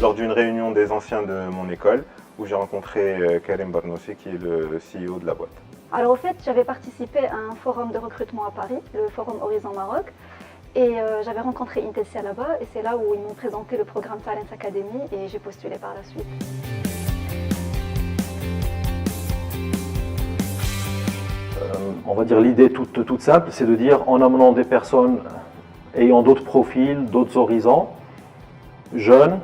lors d'une réunion des anciens de mon école où j'ai rencontré Karim Barnossi qui est le CEO de la boîte. Alors au fait, j'avais participé à un forum de recrutement à Paris, le forum Horizon Maroc, et j'avais rencontré Intelsia là-bas et c'est là où ils m'ont présenté le programme Talent Academy et j'ai postulé par la suite. On va dire l'idée toute simple, c'est de dire en amenant des personnes ayant d'autres profils, d'autres horizons, jeunes,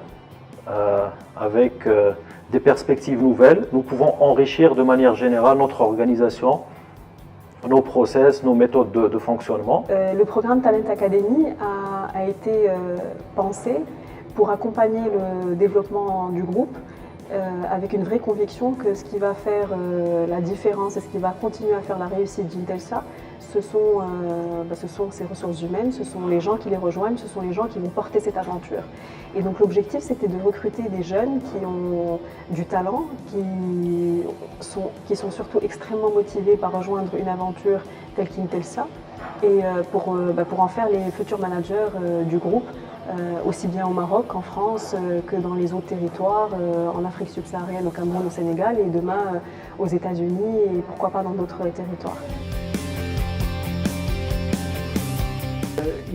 avec des perspectives nouvelles, nous pouvons enrichir de manière générale notre organisation, nos process, nos méthodes de fonctionnement. Le programme Talent Academy a été pensé pour accompagner le développement du groupe avec une vraie conviction que ce qui va faire la différence et ce qui va continuer à faire la réussite d'Intelsia, ce sont ces ressources humaines, ce sont les gens qui les rejoignent, ce sont les gens qui vont porter cette aventure. Et donc l'objectif, c'était de recruter des jeunes qui ont du talent, qui sont surtout extrêmement motivés par rejoindre une aventure telle qu'Intelsia, et pour en faire les futurs managers du groupe, aussi bien au Maroc qu'en France, que dans les autres territoires, en Afrique subsaharienne, au Cameroun, au Sénégal, et demain aux États-Unis, et pourquoi pas dans d'autres territoires.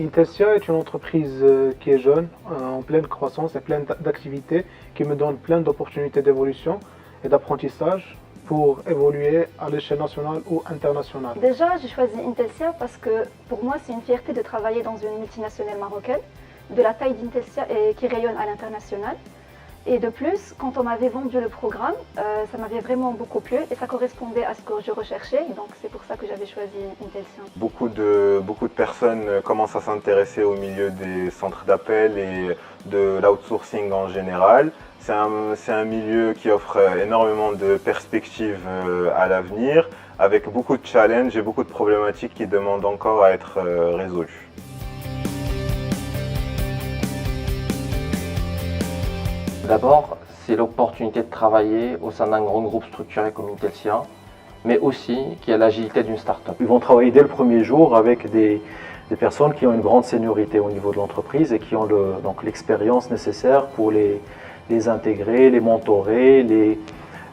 Intelsia est une entreprise qui est jeune, en pleine croissance et pleine d'activités, qui me donne plein d'opportunités d'évolution et d'apprentissage pour évoluer à l'échelle nationale ou internationale. Déjà, j'ai choisi Intelsia parce que pour moi, c'est une fierté de travailler dans une multinationale marocaine, de la taille d'Intelsia et qui rayonne à l'international. Et de plus, quand on m'avait vendu le programme, ça m'avait vraiment beaucoup plu et ça correspondait à ce que je recherchais. Donc c'est pour ça que j'avais choisi Intelsia. Beaucoup de personnes commencent à s'intéresser au milieu des centres d'appel et de l'outsourcing en général. C'est un milieu qui offre énormément de perspectives à l'avenir, avec beaucoup de challenges et beaucoup de problématiques qui demandent encore à être résolues. D'abord, c'est l'opportunité de travailler au sein d'un grand groupe structuré comme Intelsia, mais aussi qui a l'agilité d'une start-up. Ils vont travailler dès le premier jour avec des personnes qui ont une grande seniorité au niveau de l'entreprise et qui ont donc l'expérience nécessaire pour les intégrer, les mentorer,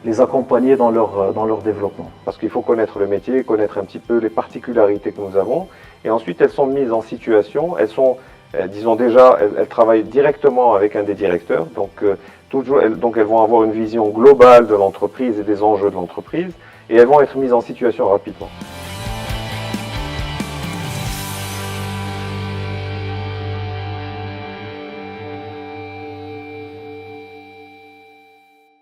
les accompagner dans leur développement. Parce qu'il faut connaître le métier, connaître un petit peu les particularités que nous avons, et ensuite elles sont mises en situation, disons déjà, elles travaillent directement avec un des directeurs, donc elles vont avoir une vision globale de l'entreprise et des enjeux de l'entreprise, et elles vont être mises en situation rapidement.